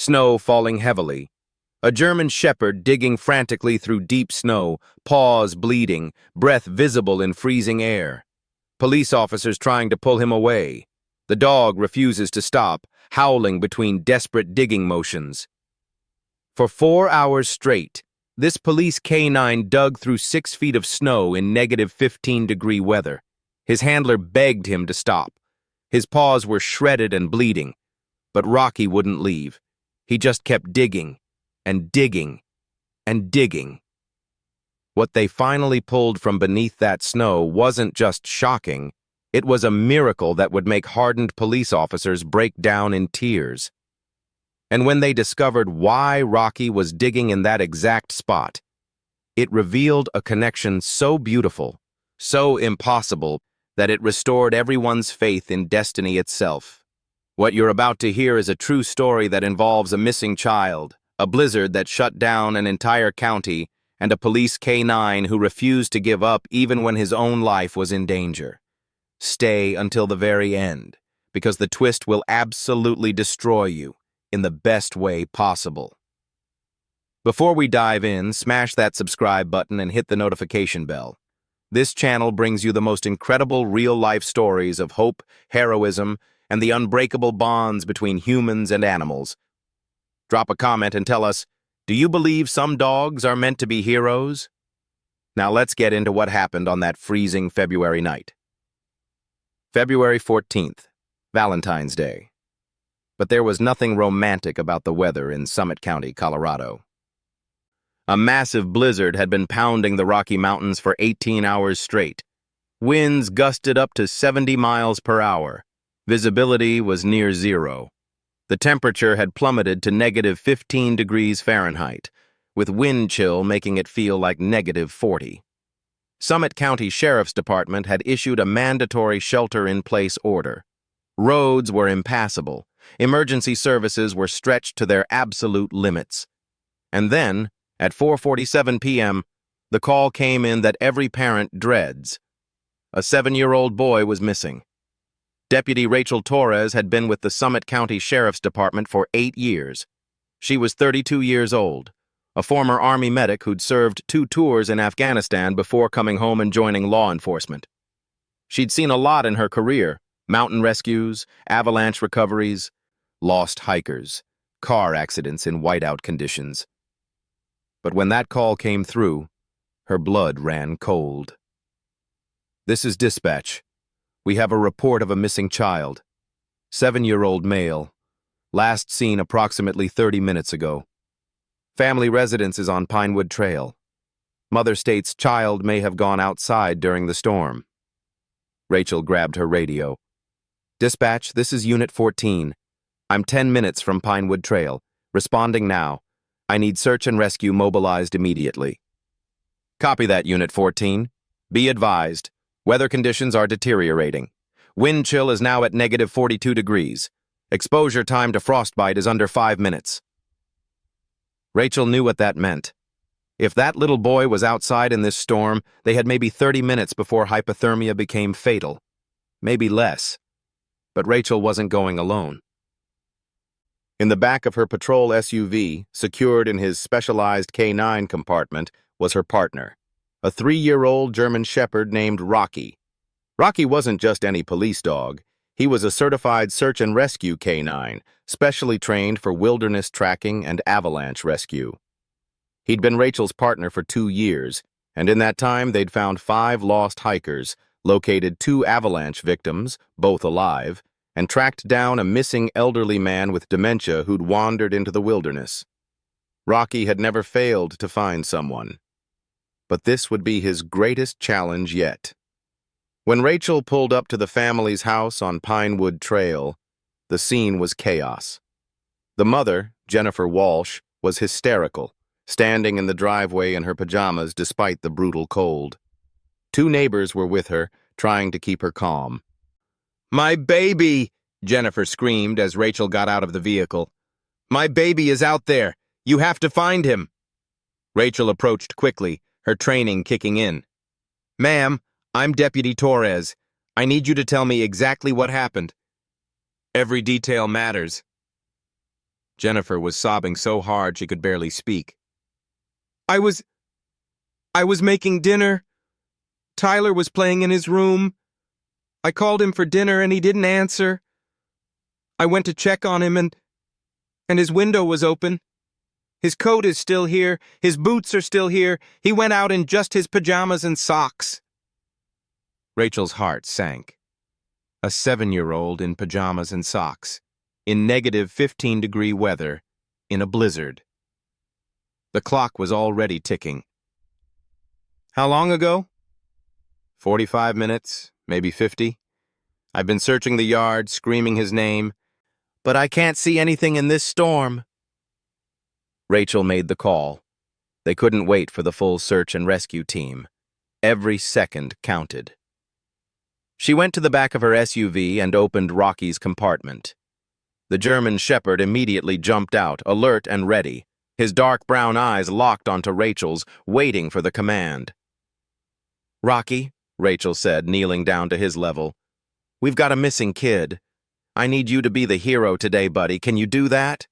snow falling heavily. A German shepherd digging frantically through deep snow, paws bleeding, breath visible in freezing air. Police officers trying to pull him away. The dog refuses to stop, howling between desperate digging motions. For 4 hours straight, this police K9 dug through 6 feet of snow in -15-degree weather. His handler begged him to stop. His paws were shredded and bleeding, but Rocky wouldn't leave. He just kept digging and digging and digging. What they finally pulled from beneath that snow wasn't just shocking, it was a miracle that would make hardened police officers break down in tears. And when they discovered why Rocky was digging in that exact spot, it revealed a connection so beautiful, so impossible, that it restored everyone's faith in destiny itself. What you're about to hear is a true story that involves a missing child, a blizzard that shut down an entire county, and a police K9 who refused to give up even when his own life was in danger. Stay until the very end, because the twist will absolutely destroy you in the best way possible. Before we dive in, smash that subscribe button and hit the notification bell. This channel brings you the most incredible real-life stories of hope, heroism, and the unbreakable bonds between humans and animals. Drop a comment and tell us, do you believe some dogs are meant to be heroes? Now let's get into what happened on that freezing February night. February 14th, Valentine's Day. But there was nothing romantic about the weather in Summit County, Colorado. A massive blizzard had been pounding the Rocky Mountains for 18 hours straight. Winds gusted up to 70 miles per hour. Visibility was near zero. The temperature had plummeted to -15 degrees Fahrenheit, with wind chill making it feel like -40. Summit County Sheriff's Department had issued a mandatory shelter-in-place order. Roads were impassable. Emergency services were stretched to their absolute limits. And then, at 4:47 p.m., the call came in that every parent dreads. A 7-year-old boy was missing. Deputy Rachel Torres had been with the Summit County Sheriff's Department for 8 years. She was 32 years old, a former Army medic who'd served 2 tours in Afghanistan before coming home and joining law enforcement. She'd seen a lot in her career: mountain rescues, avalanche recoveries, lost hikers, car accidents in whiteout conditions. But when that call came through, her blood ran cold. "This is dispatch. We have a report of a missing child. 7-year-old male. Last seen approximately 30 minutes ago. Family residence is on Pinewood Trail. Mother states child may have gone outside during the storm." Rachel grabbed her radio. "Dispatch, this is Unit 14. I'm 10 minutes from Pinewood Trail. Responding now. I need search and rescue mobilized immediately." "Copy that, Unit 14. Be advised. Weather conditions are deteriorating. Wind chill is now at -42 degrees. Exposure time to frostbite is under 5 minutes. Rachel knew what that meant. If that little boy was outside in this storm, they had maybe 30 minutes before hypothermia became fatal. Maybe less. But Rachel wasn't going alone. In the back of her patrol SUV, secured in his specialized K9 compartment, was her partner, a 3-year-old German shepherd named Rocky. Rocky wasn't just any police dog. He was a certified search and rescue K9, specially trained for wilderness tracking and avalanche rescue. He'd been Rachel's partner for 2 years, and in that time they'd found 5 lost hikers, located 2 avalanche victims, both alive, and tracked down a missing elderly man with dementia who'd wandered into the wilderness. Rocky had never failed to find someone. But this would be his greatest challenge yet. When Rachel pulled up to the family's house on Pinewood Trail, the scene was chaos. The mother, Jennifer Walsh, was hysterical, standing in the driveway in her pajamas despite the brutal cold. 2 neighbors were with her, trying to keep her calm. "My baby!" Jennifer screamed as Rachel got out of the vehicle. "My baby is out there! You have to find him!" Rachel approached quickly, her training kicking in. "Ma'am, I'm Deputy Torres. I need you to tell me exactly what happened. Every detail matters." Jennifer was sobbing so hard she could barely speak. I was making dinner. Tyler was playing in his room. I called him for dinner and he didn't answer. I went to check on him and his window was open. His coat is still here. His boots are still here. He went out in just his pajamas and socks. Rachel's heart sank. A 7-year-old in pajamas and socks, in negative 15-degree weather, in a blizzard. The clock was already ticking. How long ago? 45 minutes, maybe 50. I've been searching the yard, screaming his name, but I can't see anything in this storm. Rachel made the call. They couldn't wait for the full search and rescue team. Every second counted. She went to the back of her SUV and opened Rocky's compartment. The German Shepherd immediately jumped out, alert and ready, his dark brown eyes locked onto Rachel's, waiting for the command. Rocky, Rachel said, kneeling down to his level, we've got a missing kid. I need you to be the hero today, buddy. Can you do that?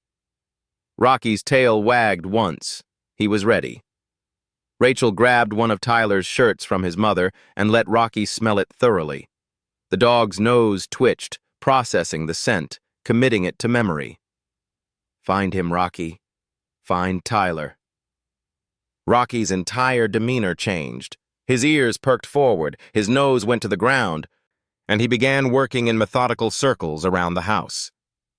Rocky's tail wagged once. He was ready. Rachel grabbed one of Tyler's shirts from his mother and let Rocky smell it thoroughly. The dog's nose twitched, processing the scent, committing it to memory. Find him, Rocky. Find Tyler. Rocky's entire demeanor changed. His ears perked forward, his nose went to the ground, and he began working in methodical circles around the house.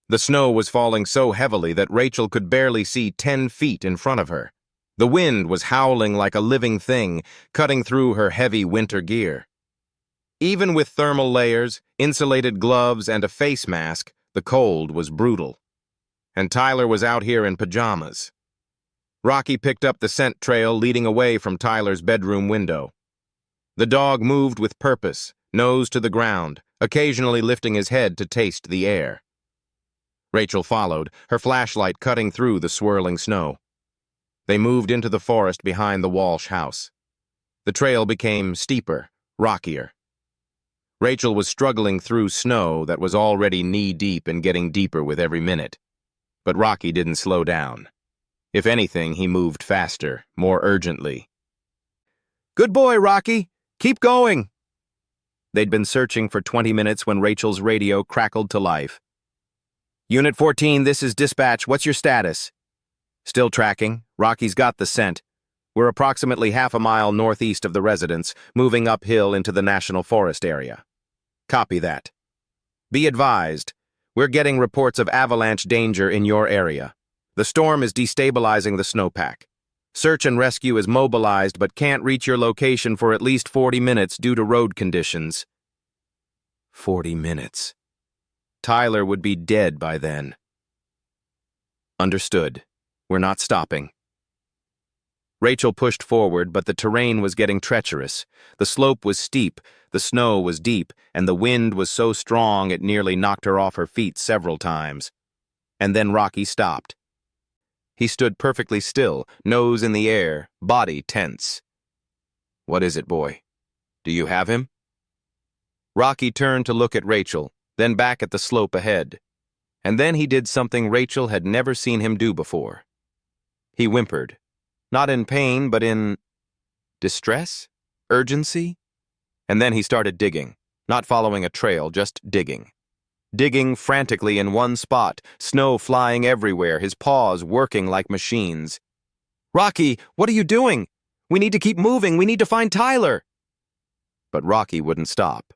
The snow was falling so heavily that Rachel could barely see 10 feet in front of her. The wind was howling like a living thing, cutting through her heavy winter gear. Even with thermal layers, insulated gloves, and a face mask, the cold was brutal. And Tyler was out here in pajamas. Rocky picked up the scent trail leading away from Tyler's bedroom window. The dog moved with purpose, nose to the ground, occasionally lifting his head to taste the air. Rachel followed, her flashlight cutting through the swirling snow. They moved into the forest behind the Walsh house. The trail became steeper, rockier. Rachel was struggling through snow that was already knee-deep and getting deeper with every minute. But Rocky didn't slow down. If anything, he moved faster, more urgently. Good boy, Rocky! Keep going! They'd been searching for 20 minutes when Rachel's radio crackled to life. Unit 14, this is dispatch. What's your status? Still tracking. Rocky's got the scent. We're approximately half a mile northeast of the residence, moving uphill into the National Forest area. Copy that. Be advised, we're getting reports of avalanche danger in your area. The storm is destabilizing the snowpack. Search and rescue is mobilized but can't reach your location for at least 40 minutes due to road conditions. 40 minutes. Tyler would be dead by then. Understood. We're not stopping. Rachel pushed forward, but the terrain was getting treacherous. The slope was steep, the snow was deep, and the wind was so strong it nearly knocked her off her feet several times. And then Rocky stopped. He stood perfectly still, nose in the air, body tense. What is it, boy? Do you have him? Rocky turned to look at Rachel, then back at the slope ahead. And then he did something Rachel had never seen him do before. He whimpered. Not in pain, but in distress? Urgency? And then he started digging, not following a trail, just digging. Digging frantically in one spot, snow flying everywhere, his paws working like machines. Rocky, what are you doing? We need to keep moving. We need to find Tyler. But Rocky wouldn't stop.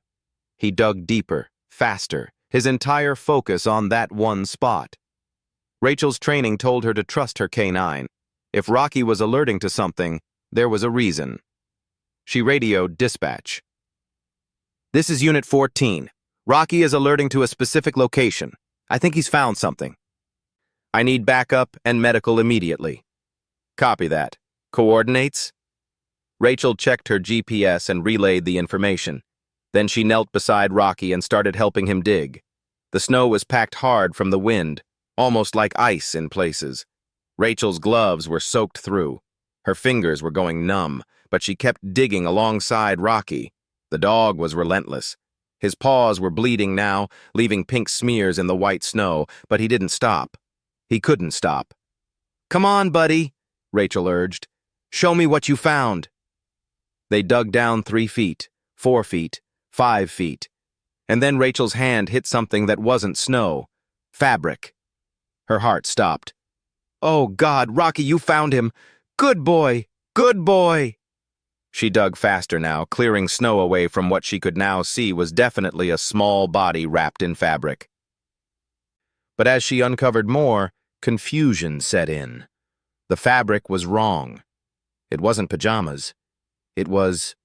He dug deeper, faster, his entire focus on that one spot. Rachel's training told her to trust her K9. If Rocky was alerting to something, there was a reason. She radioed dispatch. This is Unit 14. Rocky is alerting to a specific location. I think he's found something. I need backup and medical immediately. Copy that. Coordinates? Rachel checked her GPS and relayed the information. Then she knelt beside Rocky and started helping him dig. The snow was packed hard from the wind, almost like ice in places. Rachel's gloves were soaked through. Her fingers were going numb, but she kept digging alongside Rocky. The dog was relentless. His paws were bleeding now, leaving pink smears in the white snow, but he didn't stop. He couldn't stop. "Come on, buddy," Rachel urged. "Show me what you found." They dug down 3 feet, 4 feet, 5 feet, and then Rachel's hand hit something that wasn't snow. Fabric. Her heart stopped. "Oh, God, Rocky, you found him! Good boy! Good boy!" She dug faster now, clearing snow away from what she could now see was definitely a small body wrapped in fabric. But as she uncovered more, confusion set in. The fabric was wrong. It wasn't pajamas. It was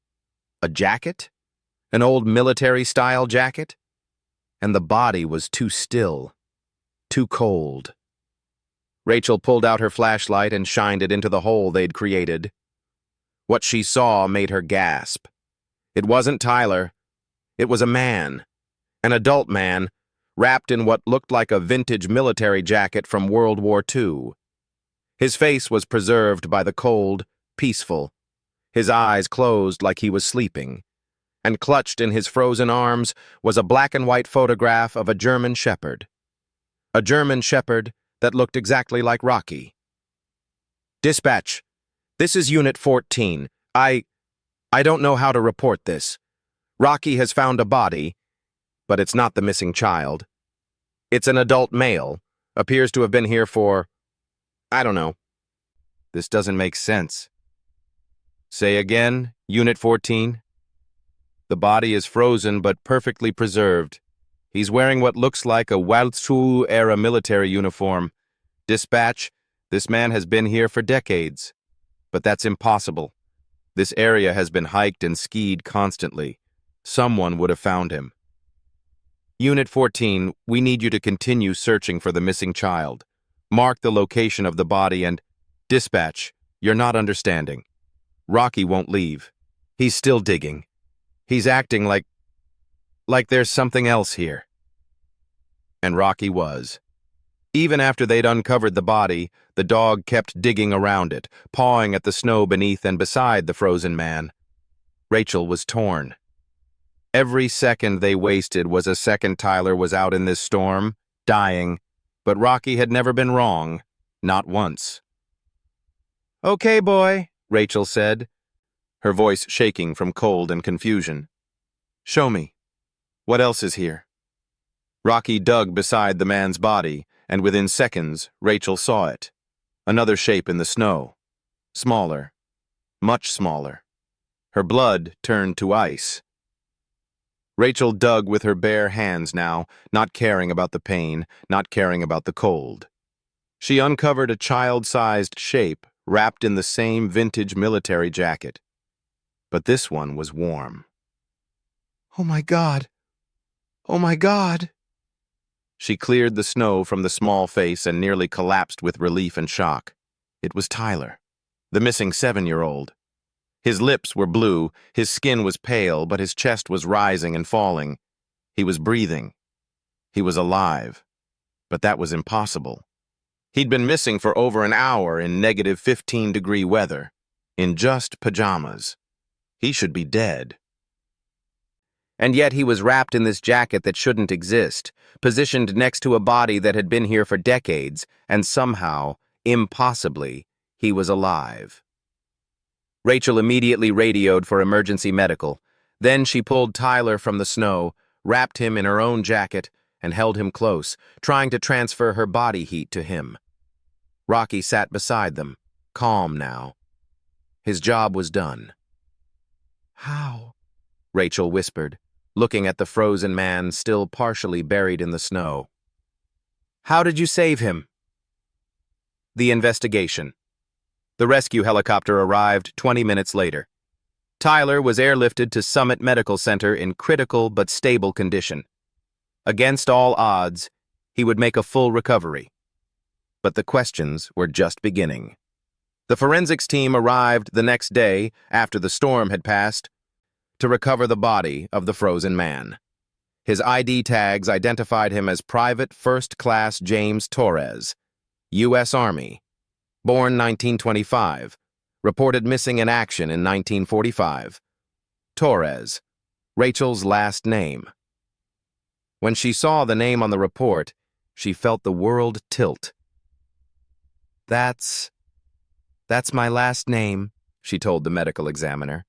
a jacket? An old military-style jacket? And the body was too still, too cold. Rachel pulled out her flashlight and shined it into the hole they'd created. What she saw made her gasp. It wasn't Tyler. It was a man, an adult man, wrapped in what looked like a vintage military jacket from World War II. His face was preserved by the cold, peaceful. His eyes closed like he was sleeping, and clutched in his frozen arms was a black-and-white photograph of a German shepherd. A German shepherd that looked exactly like Rocky. "Dispatch, this is Unit 14. I don't know how to report this. Rocky has found a body, but it's not the missing child. It's an adult male, appears to have been here for, I don't know. This doesn't make sense." "Say again, Unit 14? "The body is frozen but perfectly preserved. He's wearing what looks like a Waldschuh-era military uniform. Dispatch, this man has been here for decades. But that's impossible. This area has been hiked and skied constantly. Someone would have found him." "Unit 14, we need you to continue searching for the missing child. Mark the location of the body and... Dispatch, you're not understanding. Rocky won't leave. He's still digging. He's acting like there's something else here." And Rocky was. Even after they'd uncovered the body, the dog kept digging around it, pawing at the snow beneath and beside the frozen man. Rachel was torn. Every second they wasted was a second Tyler was out in this storm, dying, but Rocky had never been wrong, not once. "Okay, boy," Rachel said, her voice shaking from cold and confusion. "Show me. What else is here?" Rocky dug beside the man's body, and within seconds, Rachel saw it. Another shape in the snow. Smaller. Much smaller. Her blood turned to ice. Rachel dug with her bare hands now, not caring about the pain, not caring about the cold. She uncovered a child-sized shape wrapped in the same vintage military jacket. But this one was warm. "Oh my God! Oh my God!" She cleared the snow from the small face and nearly collapsed with relief and shock. It was Tyler, the missing 7-year-old. His lips were blue, his skin was pale, but his chest was rising and falling. He was breathing. He was alive. But that was impossible. He'd been missing for over an hour in negative 15-degree weather, in just pajamas. He should be dead. And yet he was wrapped in this jacket that shouldn't exist, positioned next to a body that had been here for decades, and somehow, impossibly, he was alive. Rachel immediately radioed for emergency medical. Then she pulled Tyler from the snow, wrapped him in her own jacket, and held him close, trying to transfer her body heat to him. Rocky sat beside them, calm now. His job was done. "How?" Rachel whispered, looking at the frozen man still partially buried in the snow. "How did you save him?" The investigation. The rescue helicopter arrived 20 minutes later. Tyler was airlifted to Summit Medical Center in critical but stable condition. Against all odds, he would make a full recovery. But the questions were just beginning. The forensics team arrived the next day, after the storm had passed, to recover the body of the frozen man. His ID tags identified him as Private First Class James Torres, U.S. Army, born 1925, reported missing in action in 1945. Torres, Rachel's last name. When she saw the name on the report, she felt the world tilt. That's my last name, she told the medical examiner.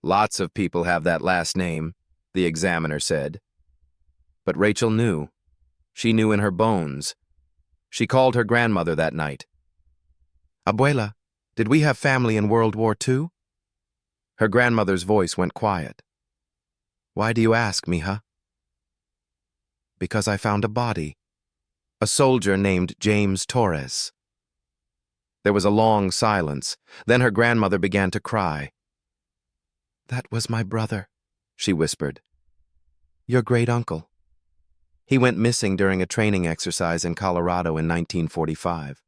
Lots of people have that last name, the examiner said. But Rachel knew. She knew in her bones. She called her grandmother that night. Abuela, did we have family in World War II? Her grandmother's voice went quiet. Why do you ask, mija? Because I found a body. A soldier named James Torres. There was a long silence. Then her grandmother began to cry. That was my brother, she whispered. Your great-uncle. He went missing during a training exercise in Colorado in 1945.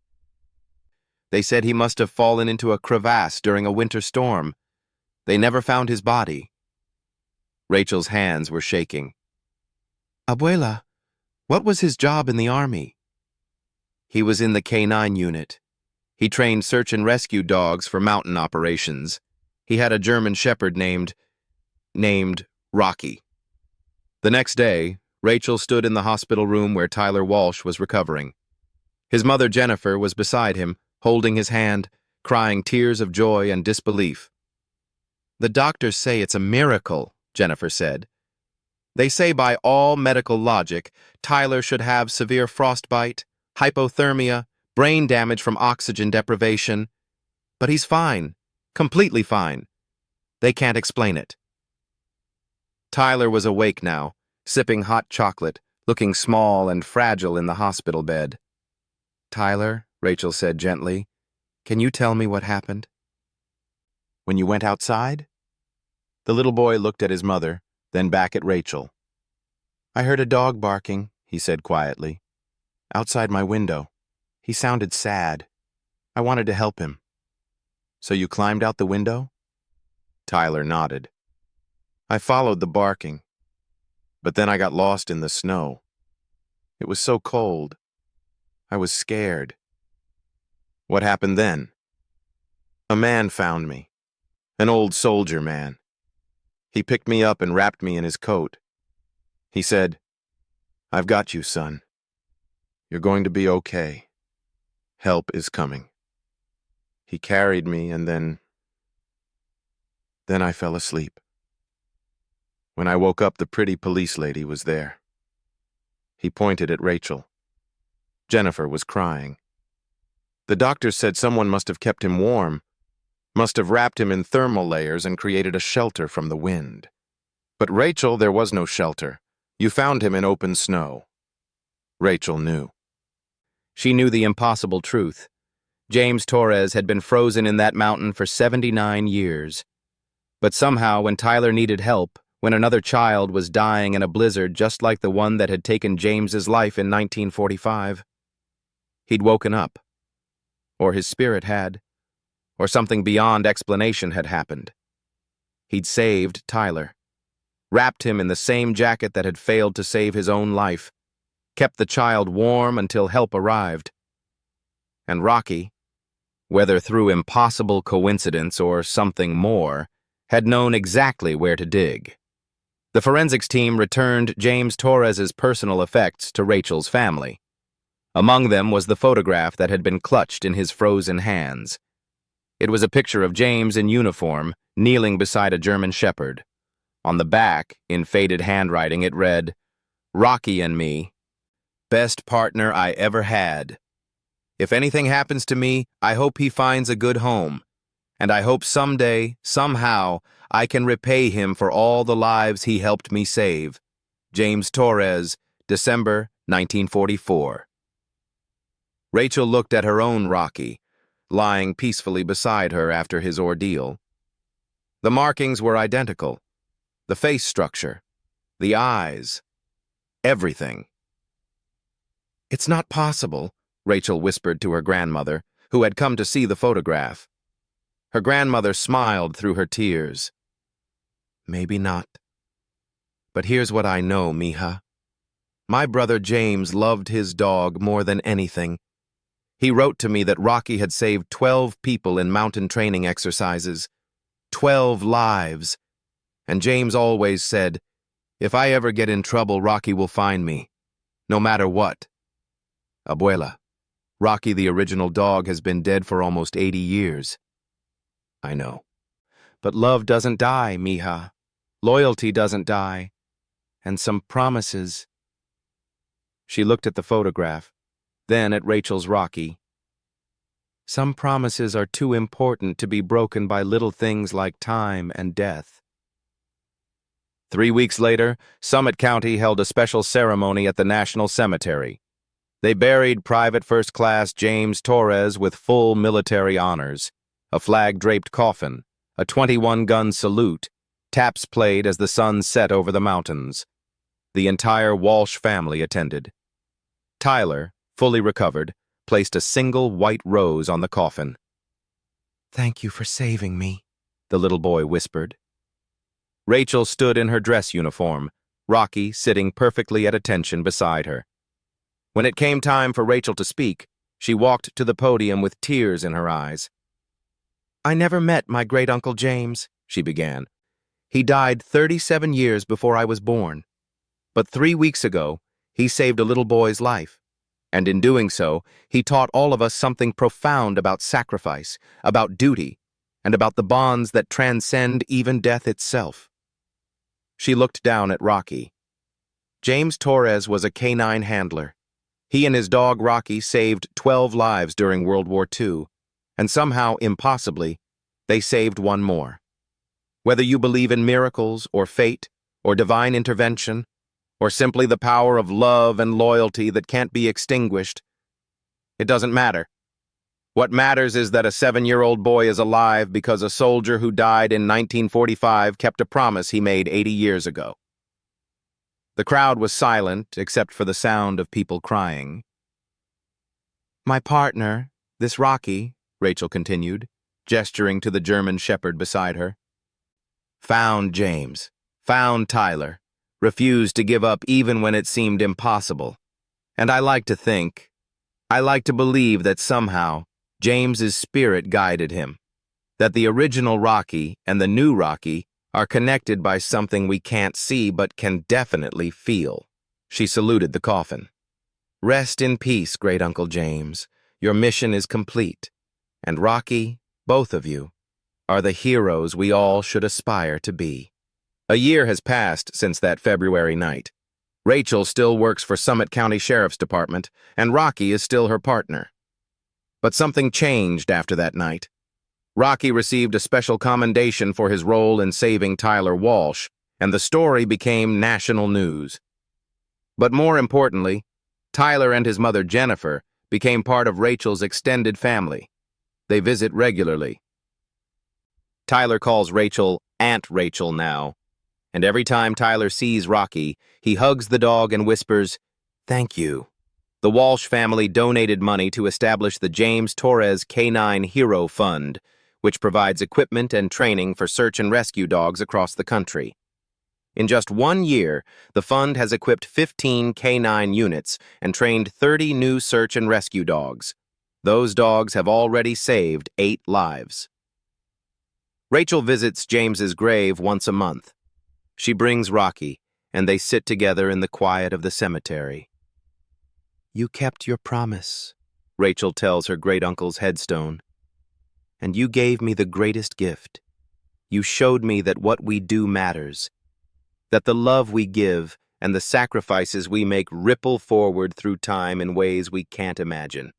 They said he must have fallen into a crevasse during a winter storm. They never found his body. Rachel's hands were shaking. Abuela, what was his job in the army? He was in the K9 unit. He trained search and rescue dogs for mountain operations. He had a German shepherd named Rocky. The next day, Rachel stood in the hospital room where Tyler Walsh was recovering. His mother, Jennifer, was beside him, holding his hand, crying tears of joy and disbelief. The doctors say it's a miracle, Jennifer said. They say by all medical logic, Tyler should have severe frostbite, hypothermia, brain damage from oxygen deprivation. But he's fine, completely fine. They can't explain it. Tyler was awake now, sipping hot chocolate, looking small and fragile in the hospital bed. Tyler, Rachel said gently, can you tell me what happened? When you went outside? The little boy looked at his mother, then back at Rachel. I heard a dog barking, he said quietly. Outside my window. He sounded sad. I wanted to help him. So you climbed out the window? Tyler nodded. I followed the barking. But then I got lost in the snow. It was so cold. I was scared. What happened then? A man found me. An old soldier man. He picked me up and wrapped me in his coat. He said, I've got you, son. You're going to be okay. Help is coming. He carried me and then I fell asleep. When I woke up, the pretty police lady was there. He pointed at Rachel. Jennifer was crying. The doctors said someone must have kept him warm, must have wrapped him in thermal layers and created a shelter from the wind. But Rachel, there was no shelter. You found him in open snow. Rachel knew. She knew the impossible truth. James Torres had been frozen in that mountain for 79 years. But somehow, when Tyler needed help, when another child was dying in a blizzard just like the one that had taken James's life in 1945, he'd woken up. Or his spirit had. Or something beyond explanation had happened. He'd saved Tyler. Wrapped him in the same jacket that had failed to save his own life. Kept the child warm until help arrived. And Rocky, whether through impossible coincidence or something more, had known exactly where to dig. The forensics team returned James Torres's personal effects to Rachel's family. Among them was the photograph that had been clutched in his frozen hands. It was a picture of James in uniform, kneeling beside a German shepherd. On the back, in faded handwriting, it read, Rocky and me, best partner I ever had. If anything happens to me, I hope he finds a good home. And I hope someday, somehow, I can repay him for all the lives he helped me save. James Torres, December 1944. Rachel looked at her own Rocky, lying peacefully beside her after his ordeal. The markings were identical. The face structure, the eyes, everything. It's not possible, Rachel whispered to her grandmother, who had come to see the photograph. Her grandmother smiled through her tears. Maybe not. But here's what I know, mija. My brother James loved his dog more than anything. He wrote to me that Rocky had saved 12 people in mountain training exercises. 12 lives. And James always said, if I ever get in trouble, Rocky will find me. No matter what. Abuela, Rocky, the original dog, has been dead for almost 80 years. I know. But love doesn't die, mija. Loyalty doesn't die. And some promises. She looked at the photograph, then at Rachel's Rocky. Some promises are too important to be broken by little things like time and death. 3 weeks later, Summit County held a special ceremony at the National Cemetery. They buried Private First Class James Torres with full military honors, a flag-draped coffin, a 21-gun salute, taps played as the sun set over the mountains. The entire Walsh family attended. Tyler, fully recovered, placed a single white rose on the coffin. "Thank you for saving me," the little boy whispered. Rachel stood in her dress uniform, Rocky sitting perfectly at attention beside her. When it came time for Rachel to speak, she walked to the podium with tears in her eyes. "I never met my great-uncle James," she began. "He died 37 years before I was born. But 3 weeks ago, he saved a little boy's life. And in doing so, he taught all of us something profound about sacrifice, about duty, and about the bonds that transcend even death itself." She looked down at Rocky. James Torres was a K9 handler. He and his dog Rocky saved 12 lives during World War II, and somehow, impossibly, they saved one more. Whether you believe in miracles, or fate, or divine intervention, or simply the power of love and loyalty that can't be extinguished, it doesn't matter. What matters is that a 7-year-old boy is alive because a soldier who died in 1945 kept a promise he made 80 years ago. The crowd was silent, except for the sound of people crying. "My partner, this Rocky," Rachel continued, gesturing to the German shepherd beside her, "found James, found Tyler, refused to give up even when it seemed impossible. And I like to believe that somehow James's spirit guided him, that the original Rocky and the new Rocky are connected by something we can't see but can definitely feel." She saluted the coffin. "Rest in peace, Great-Uncle James. Your mission is complete. And Rocky, both of you, are the heroes we all should aspire to be." A year has passed since that February night. Rachel still works for Summit County Sheriff's Department, and Rocky is still her partner. But something changed after that night. Rocky received a special commendation for his role in saving Tyler Walsh, and the story became national news. But more importantly, Tyler and his mother Jennifer became part of Rachel's extended family. They visit regularly. Tyler calls Rachel Aunt Rachel now, and every time Tyler sees Rocky, he hugs the dog and whispers, "Thank you." The Walsh family donated money to establish the James Torres K9 Hero Fund, which provides equipment and training for search and rescue dogs across the country. In just 1 year, the fund has equipped 15 K9 units and trained 30 new search and rescue dogs. Those dogs have already saved 8 lives. Rachel visits James's grave once a month. She brings Rocky, and they sit together in the quiet of the cemetery. "You kept your promise," Rachel tells her great-uncle's headstone. "And you gave me the greatest gift. You showed me that what we do matters, that the love we give and the sacrifices we make ripple forward through time in ways we can't imagine."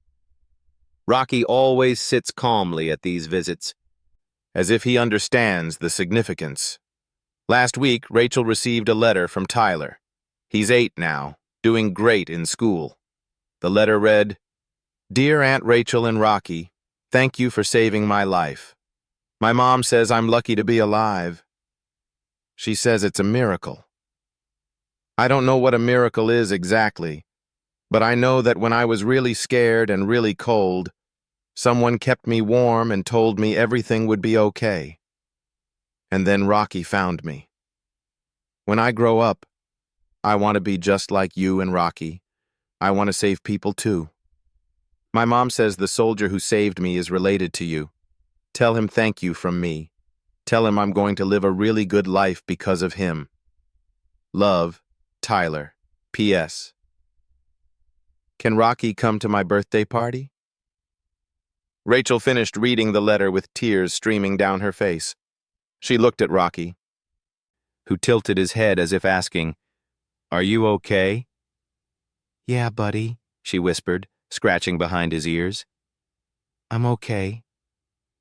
Rocky always sits calmly at these visits, as if he understands the significance. Last week, Rachel received a letter from Tyler. He's 8 now, doing great in school. The letter read, "Dear Aunt Rachel and Rocky, thank you for saving my life. My mom says I'm lucky to be alive. She says it's a miracle. I don't know what a miracle is exactly, but I know that when I was really scared and really cold, someone kept me warm and told me everything would be okay. And then Rocky found me. When I grow up, I want to be just like you and Rocky. I want to save people too. My mom says the soldier who saved me is related to you. Tell him thank you from me. Tell him I'm going to live a really good life because of him. Love, Tyler. P.S. Can Rocky come to my birthday party? Rachel finished reading the letter with tears streaming down her face. She looked at Rocky, who tilted his head as if asking, "Are you okay?" "Yeah, buddy," she whispered, scratching behind his ears. "I'm okay.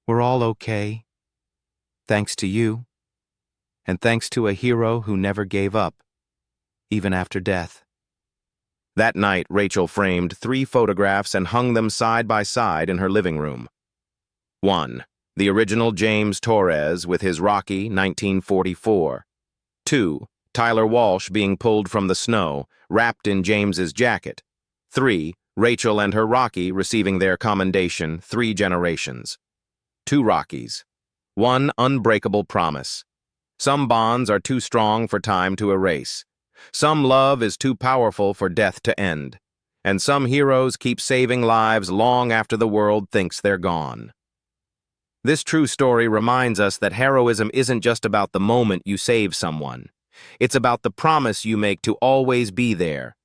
We're all okay. Thanks to you. And thanks to a hero who never gave up, even after death." That night, Rachel framed 3 photographs and hung them side by side in her living room. 1. The original James Torres with his Rocky, 1944. 2. Tyler Walsh being pulled from the snow, wrapped in James's jacket. 3. Rachel and her Rocky receiving their commendation 3 generations. 2 Rockies. 1 unbreakable promise. Some bonds are too strong for time to erase. Some love is too powerful for death to end. And some heroes keep saving lives long after the world thinks they're gone. This true story reminds us that heroism isn't just about the moment you save someone. It's about the promise you make to always be there,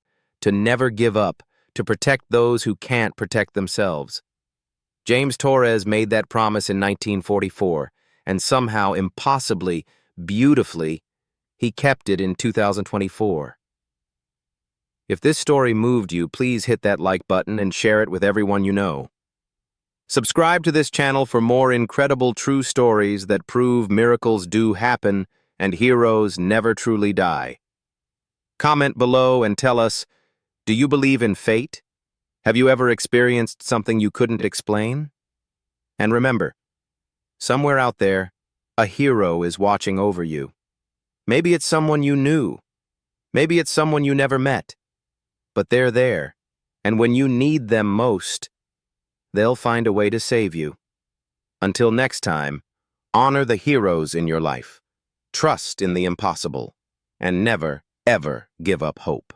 to never give up, to protect those who can't protect themselves. James Torres made that promise in 1944, and somehow, impossibly, beautifully, he kept it in 2024. If this story moved you, please hit that like button and share it with everyone you know. Subscribe to this channel for more incredible true stories that prove miracles do happen and heroes never truly die. Comment below and tell us, do you believe in fate? Have you ever experienced something you couldn't explain? And remember, somewhere out there, a hero is watching over you. Maybe it's someone you knew. Maybe it's someone you never met. But they're there, and when you need them most, they'll find a way to save you. Until next time, honor the heroes in your life, trust in the impossible, and never, ever give up hope.